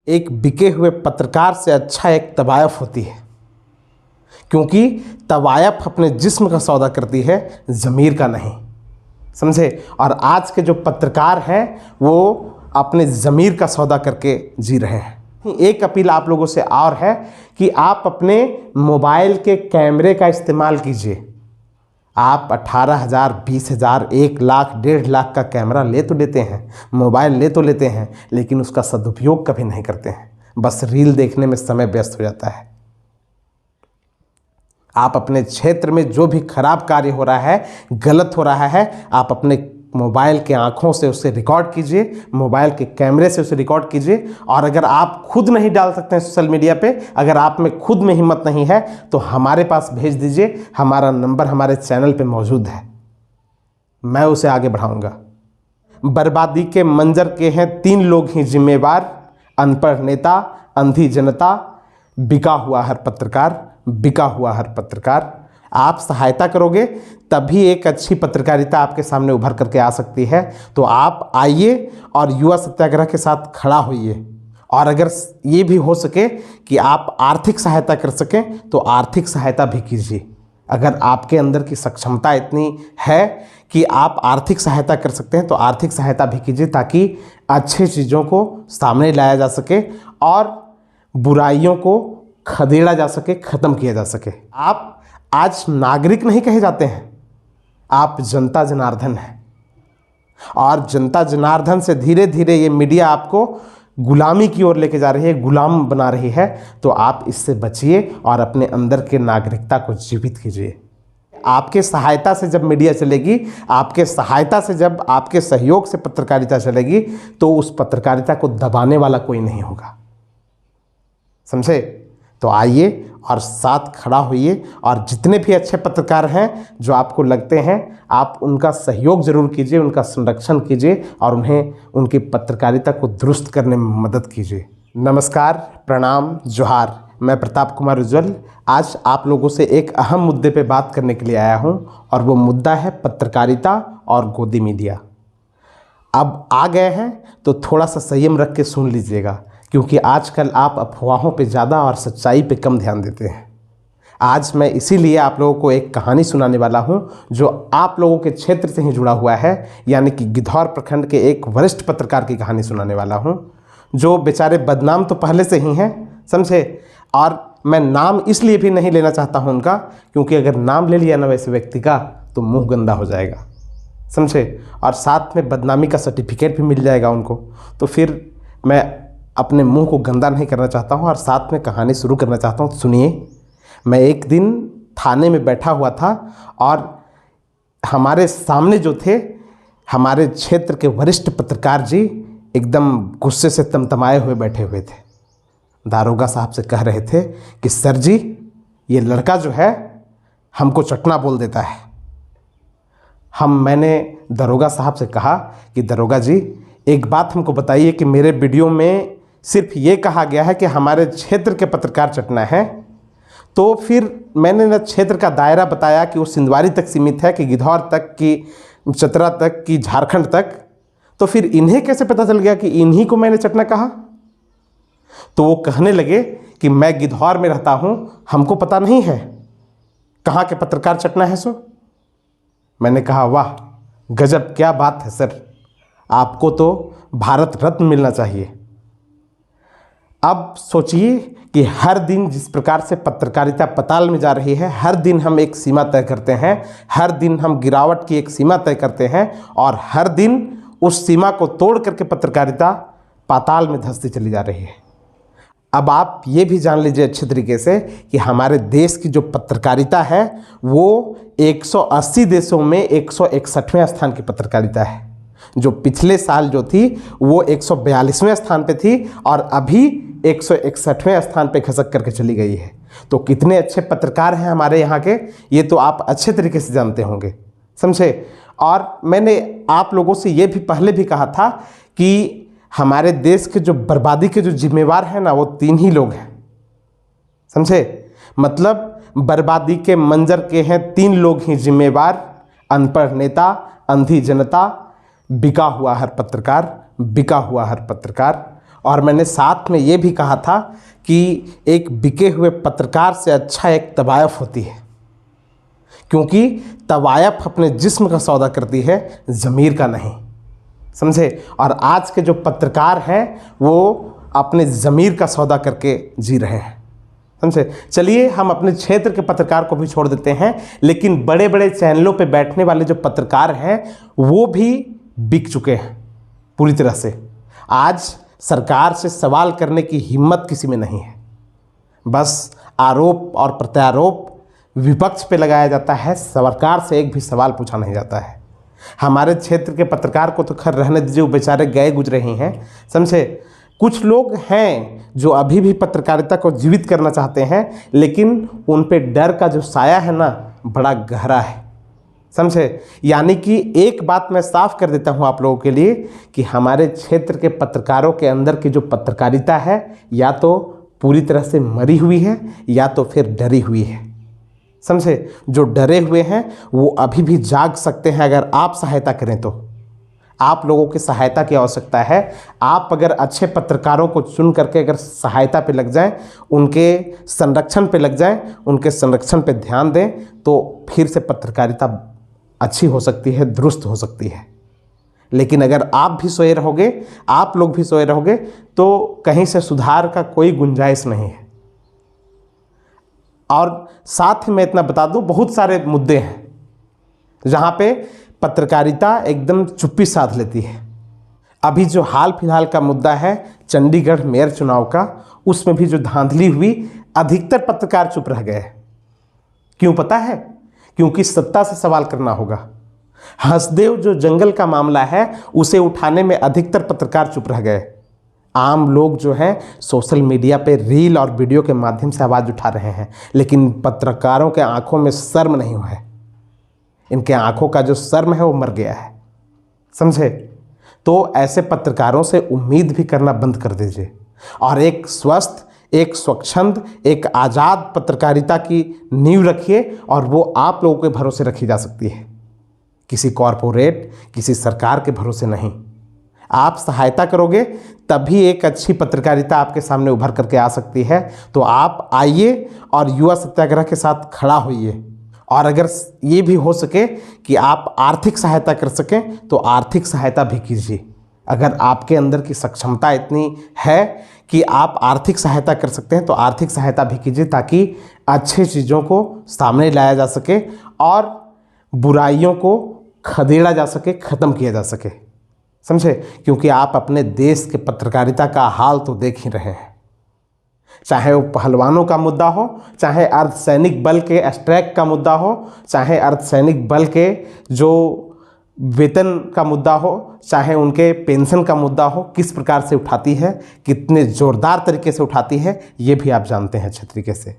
एक बिके हुए पत्रकार से अच्छा एक तवायफ होती है, क्योंकि तवायफ अपने जिस्म का सौदा करती है, ज़मीर का नहीं। समझे? और आज के जो पत्रकार हैं वो अपने ज़मीर का सौदा करके जी रहे हैं। एक अपील आप लोगों से और है कि आप अपने मोबाइल के कैमरे का इस्तेमाल कीजिए। आप 18,000, 20,000, 1 लाख, 1.5 लाख का कैमरा ले तो लेते हैं, मोबाइल ले तो लेते हैं, लेकिन उसका सदुपयोग कभी नहीं करते हैं। बस रील देखने में समय व्यस्त हो जाता है। आप अपने क्षेत्र में जो भी खराब कार्य हो रहा है, गलत हो रहा है, आप अपने मोबाइल के आंखों से उसे रिकॉर्ड कीजिए, मोबाइल के कैमरे से उसे रिकॉर्ड कीजिए। और अगर आप खुद नहीं डाल सकते हैं सोशल मीडिया पे, अगर आप में खुद में हिम्मत नहीं है, तो हमारे पास भेज दीजिए। हमारा नंबर हमारे चैनल पे मौजूद है, मैं उसे आगे बढ़ाऊंगा। बर्बादी के मंजर के हैं 3 लोग ही जिम्मेवार, अनपढ़ नेता, अंधी जनता, बिका हुआ हर पत्रकार, बिका हुआ हर पत्रकार। आप सहायता करोगे तभी एक अच्छी पत्रकारिता आपके सामने उभर करके आ सकती है। तो आप आइए और युवा सत्याग्रह के साथ खड़ा होइए। और अगर ये भी हो सके कि आप आर्थिक सहायता कर सकें तो आर्थिक सहायता भी कीजिए। अगर आपके अंदर की सक्षमता इतनी है कि आप आर्थिक सहायता कर सकते हैं तो आर्थिक सहायता भी कीजिए, ताकि अच्छी चीज़ों को सामने लाया जा सके और बुराइयों को खदेड़ा जा सके, ख़त्म किया जा सके। आप आज नागरिक नहीं कहे जाते हैं, आप जनता जनार्दन हैं। और जनता जनार्दन से धीरे धीरे ये मीडिया आपको गुलामी की ओर लेके जा रही है, गुलाम बना रही है। तो आप इससे बचिए और अपने अंदर के नागरिकता को जीवित कीजिए। आपके सहायता से जब मीडिया चलेगी, आपके सहायता से जब आपके सहयोग से पत्रकारिता चलेगी, तो उस पत्रकारिता को दबाने वाला कोई नहीं होगा। समझे? तो आइए और साथ खड़ा होइए। और जितने भी अच्छे पत्रकार हैं जो आपको लगते हैं, आप उनका सहयोग ज़रूर कीजिए, उनका संरक्षण कीजिए और उन्हें उनकी पत्रकारिता को दुरुस्त करने में मदद कीजिए। नमस्कार, प्रणाम, जोहार। मैं प्रताप कुमार उज्ज्वल आज आप लोगों से एक अहम मुद्दे पे बात करने के लिए आया हूं, और वो मुद्दा है पत्रकारिता और गोदी मीडिया। अब आ गए हैं तो थोड़ा सा संयम रख के सुन लीजिएगा, क्योंकि आजकल आप अफवाहों पे ज़्यादा और सच्चाई पे कम ध्यान देते हैं। आज मैं इसीलिए आप लोगों को एक कहानी सुनाने वाला हूं जो आप लोगों के क्षेत्र से ही जुड़ा हुआ है, यानी कि गिद्धौर प्रखंड के एक वरिष्ठ पत्रकार की कहानी सुनाने वाला हूं, जो बेचारे बदनाम तो पहले से ही हैं, समझे। और मैं नाम इसलिए भी नहीं लेना चाहता हूं उनका, क्योंकि अगर नाम ले लिया ना वैसे व्यक्ति का तो मुँह गंदा हो जाएगा, समझे। और साथ में बदनामी का सर्टिफिकेट भी मिल जाएगा उनको। तो फिर मैं अपने मुंह को गंदा नहीं करना चाहता हूं और साथ में कहानी शुरू करना चाहता हूं। सुनिए। मैं एक दिन थाने में बैठा हुआ था और हमारे सामने जो थे, हमारे क्षेत्र के वरिष्ठ पत्रकार जी एकदम गुस्से से तमतमाए हुए बैठे हुए थे। दारोगा साहब से कह रहे थे कि सर जी, ये लड़का जो है हमको चटना बोल देता है। मैंने दारोगा साहब से कहा कि दारोगा जी, एक बात हमको बताइए कि मेरे वीडियो में सिर्फ ये कहा गया है कि हमारे क्षेत्र के पत्रकार चटना है, तो फिर मैंने न क्षेत्र का दायरा बताया कि वो सिंधवारी तक सीमित है, कि गिद्धौर तक, कि चतरा तक, कि झारखंड तक, तो फिर इन्हें कैसे पता चल गया कि इन्हीं को मैंने चटना कहा? तो वो कहने लगे कि मैं गिद्धौर में रहता हूँ, हमको पता नहीं है कहाँ के पत्रकार चटना है सो। मैंने कहा वाह, गजब, क्या बात है सर, आपको तो भारत रत्न मिलना चाहिए। अब सोचिए कि हर दिन जिस प्रकार से पत्रकारिता पताल में जा रही है, हर दिन हम एक सीमा तय करते हैं, हर दिन हम गिरावट की एक सीमा तय करते हैं, और हर दिन उस सीमा को तोड़ करके पत्रकारिता पाताल में धंसती चली जा रही है। अब आप ये भी जान लीजिए अच्छे तरीके से कि हमारे देश की जो पत्रकारिता है वो 180 देशों में 161वें स्थान की पत्रकारिता है। जो पिछले साल जो थी वो 142वें स्थान पे थी और अभी 161वें स्थान पे खसक करके चली गई है। तो कितने अच्छे पत्रकार हैं हमारे यहाँ के, ये तो आप अच्छे तरीके से जानते होंगे, समझे। और मैंने आप लोगों से ये भी पहले भी कहा था कि हमारे देश के जो बर्बादी के जो जिम्मेवार हैं ना, वो 3 ही लोग हैं, समझे। मतलब बर्बादी के मंजर के हैं 3 लोग ही जिम्मेवार, अनपढ़ नेता, अंधी जनता, बिका हुआ हर पत्रकार, बिका हुआ हर पत्रकार। और मैंने साथ में ये भी कहा था कि एक बिके हुए पत्रकार से अच्छा एक तवायफ होती है, क्योंकि तवायफ अपने जिस्म का सौदा करती है, ज़मीर का नहीं। समझे? और आज के जो पत्रकार हैं वो अपने ज़मीर का सौदा करके जी रहे हैं। समझे? चलिए हम अपने क्षेत्र के पत्रकार को भी छोड़ देते हैं, लेकिन बड़े बड़े चैनलों पे बैठने वाले जो पत्रकार हैं वो भी बिक चुके हैं पूरी तरह से। आज सरकार से सवाल करने की हिम्मत किसी में नहीं है, बस आरोप और प्रत्यारोप विपक्ष पे लगाया जाता है, सरकार से एक भी सवाल पूछा नहीं जाता है। हमारे क्षेत्र के पत्रकार को तो खैर रहने दीजिए, वो बेचारे गए गुजरे ही हैं। समझे? कुछ लोग हैं जो अभी भी पत्रकारिता को जीवित करना चाहते हैं, लेकिन उन पे डर का जो साया है ना, बड़ा गहरा है। समझे? यानी कि एक बात मैं साफ कर देता हूं आप लोगों के लिए कि हमारे क्षेत्र के पत्रकारों के अंदर की जो पत्रकारिता है, या तो पूरी तरह से मरी हुई है या तो फिर डरी हुई है। समझे? जो डरे हुए हैं वो अभी भी जाग सकते हैं अगर आप सहायता करें तो। आप लोगों की सहायता की आवश्यकता है। आप अगर अच्छे पत्रकारों को चुन करके अगर सहायता पे लग जाएं, उनके संरक्षण पे लग जाएं, उनके संरक्षण पे ध्यान दें, तो फिर से पत्रकारिता अच्छी हो सकती है, दुरुस्त हो सकती है। लेकिन अगर आप भी सोए रहोगे, आप लोग भी सोए रहोगे, तो कहीं से सुधार का कोई गुंजाइश नहीं है। और साथ ही मैं इतना बता दूं, बहुत सारे मुद्दे हैं जहां पे पत्रकारिता एकदम चुप्पी साध लेती है। अभी जो हाल फिलहाल का मुद्दा है चंडीगढ़ मेयर चुनाव का, उसमें भी जो धांधली हुई, अधिकतर पत्रकार चुप रह गए। क्यों पता है? क्योंकि सत्ता से सवाल करना होगा। हंसदेव जो जंगल का मामला है उसे उठाने में अधिकतर पत्रकार चुप रह गए। आम लोग जो हैं सोशल मीडिया पे रील और वीडियो के माध्यम से आवाज़ उठा रहे हैं, लेकिन पत्रकारों के आंखों में शर्म नहीं हुआ है। इनके आंखों का जो शर्म है वो मर गया है। समझे? तो ऐसे पत्रकारों से उम्मीद भी करना बंद कर दीजिए और एक स्वस्थ, एक स्वच्छंद, एक आज़ाद पत्रकारिता की नींव रखिए, और वो आप लोगों के भरोसे रखी जा सकती है, किसी कॉरपोरेट, किसी सरकार के भरोसे नहीं। आप सहायता करोगे तभी एक अच्छी पत्रकारिता आपके सामने उभर करके आ सकती है। तो आप आइए और युवा सत्याग्रह के साथ खड़ा होइए, और अगर ये भी हो सके कि आप आर्थिक सहायता कर सकें तो आर्थिक सहायता भी कीजिए। अगर आपके अंदर की सक्षमता इतनी है कि आप आर्थिक सहायता कर सकते हैं तो आर्थिक सहायता भी कीजिए, ताकि अच्छी चीज़ों को सामने लाया जा सके और बुराइयों को खदेड़ा जा सके, ख़त्म किया जा सके। समझे? क्योंकि आप अपने देश के पत्रकारिता का हाल तो देख ही रहे हैं, चाहे वो पहलवानों का मुद्दा हो, चाहे अर्धसैनिक बल के स्ट्राइक का मुद्दा हो, चाहे अर्धसैनिक बल के जो वेतन का मुद्दा हो, चाहे उनके पेंशन का मुद्दा हो, किस प्रकार से उठाती है, कितने ज़ोरदार तरीके से उठाती है, ये भी आप जानते हैं अच्छे तरीके से।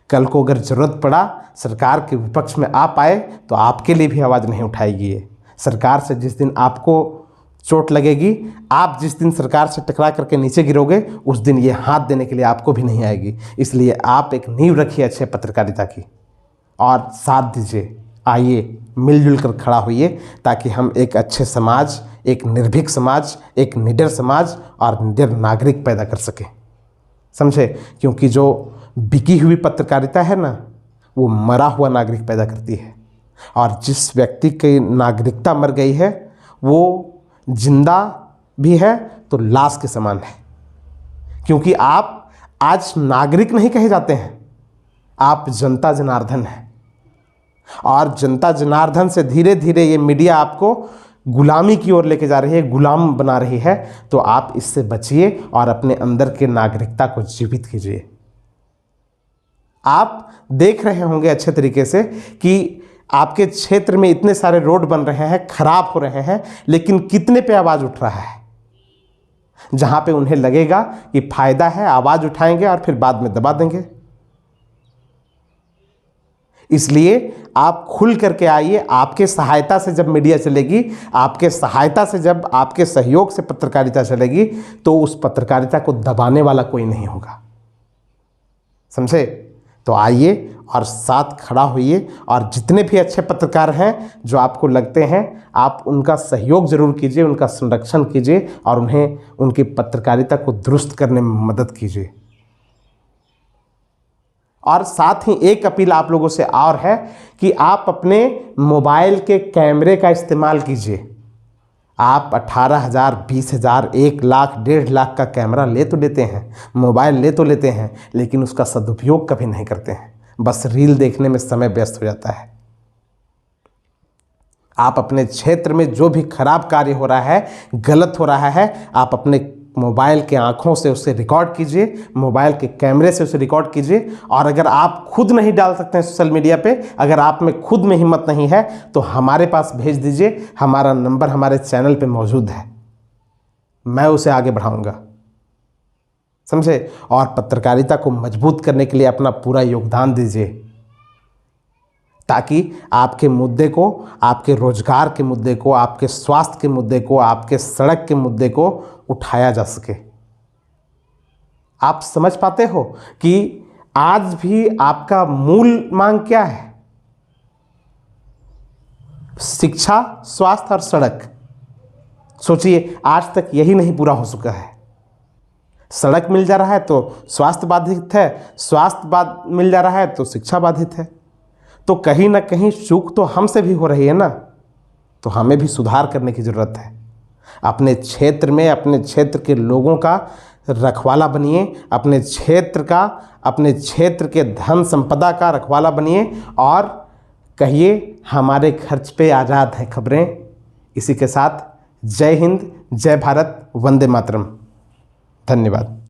कल को अगर ज़रूरत पड़ा, सरकार के विपक्ष में आ पाए, तो आपके लिए भी आवाज़ नहीं उठाएगी ये। सरकार से जिस दिन आपको चोट लगेगी, आप जिस दिन सरकार से टकरा करके नीचे गिरोगे, उस दिन ये हाथ देने के लिए आपको भी नहीं आएगी। इसलिए आप एक नींव रखिए अच्छे पत्रकारिता की और साथ दीजिए। आइए मिलजुल कर खड़ा होइए, ताकि हम एक अच्छे समाज, एक निर्भीक समाज, एक निडर समाज और निडर नागरिक पैदा कर सकें। समझे? क्योंकि जो बिकी हुई पत्रकारिता है ना, वो मरा हुआ नागरिक पैदा करती है, और जिस व्यक्ति की नागरिकता मर गई है वो जिंदा भी है तो लाश के समान है। क्योंकि आप आज नागरिक नहीं कहे जाते हैं, आप जनता जनार्दन हैं, और जनता जनार्दन से धीरे धीरे ये मीडिया आपको गुलामी की ओर लेके जा रही है, गुलाम बना रही है। तो आप इससे बचिए और अपने अंदर के नागरिकता को जीवित कीजिए। आप देख रहे होंगे अच्छे तरीके से कि आपके क्षेत्र में इतने सारे रोड बन रहे हैं, खराब हो रहे हैं, लेकिन कितने पे आवाज़ उठ रहा है? जहां पे उन्हें लगेगा कि फायदा है, आवाज़ उठाएंगे और फिर बाद में दबा देंगे। इसलिए आप खुल करके आइए। आपके सहायता से जब मीडिया चलेगी, आपके सहायता से जब, आपके सहयोग से पत्रकारिता चलेगी, तो उस पत्रकारिता को दबाने वाला कोई नहीं होगा। समझे? तो आइए और साथ खड़ा होइए और जितने भी अच्छे पत्रकार हैं जो आपको लगते हैं, आप उनका सहयोग ज़रूर कीजिए, उनका संरक्षण कीजिए और उन्हें उनकी पत्रकारिता को दुरुस्त करने में मदद कीजिए। और साथ ही एक अपील आप लोगों से और है कि आप अपने मोबाइल के कैमरे का इस्तेमाल कीजिए। आप 18,000, 20,000, 1 लाख, 1.5 लाख का कैमरा ले तो लेते हैं, मोबाइल ले तो लेते हैं, लेकिन उसका सदुपयोग कभी नहीं करते हैं, बस रील देखने में समय व्यस्त हो जाता है। आप अपने क्षेत्र में जो भी खराब कार्य हो रहा है, गलत हो रहा है, आप अपने मोबाइल के आंखों से उसे रिकॉर्ड कीजिए, मोबाइल के कैमरे से उसे रिकॉर्ड कीजिए। और अगर आप खुद नहीं डाल सकते हैं सोशल मीडिया पे, अगर आप में खुद में हिम्मत नहीं है, तो हमारे पास भेज दीजिए। हमारा नंबर हमारे चैनल पे मौजूद है, मैं उसे आगे बढ़ाऊंगा, समझे। और पत्रकारिता को मजबूत करने के लिए अपना पूरा योगदान दीजिए, ताकि आपके मुद्दे को, आपके रोजगार के मुद्दे को, आपके स्वास्थ्य के मुद्दे को, आपके सड़क के मुद्दे को उठाया जा सके। आप समझ पाते हो कि आज भी आपका मूल मांग क्या है? शिक्षा, स्वास्थ्य और सड़क। सोचिए, आज तक यही नहीं पूरा हो चुका है। सड़क मिल जा रहा है तो स्वास्थ्य बाधित है, स्वास्थ्य मिल जा रहा है तो शिक्षा बाधित है। तो कहीं ना कहीं चूक तो हमसे भी हो रही है ना, तो हमें भी सुधार करने की ज़रूरत है। अपने क्षेत्र में, अपने क्षेत्र के लोगों का रखवाला बनिए, अपने क्षेत्र के धन संपदा का रखवाला बनिए और कहिए हमारे खर्च पे आज़ाद है खबरें। इसी के साथ जय हिंद, जय भारत, वंदे मातरम। धन्यवाद।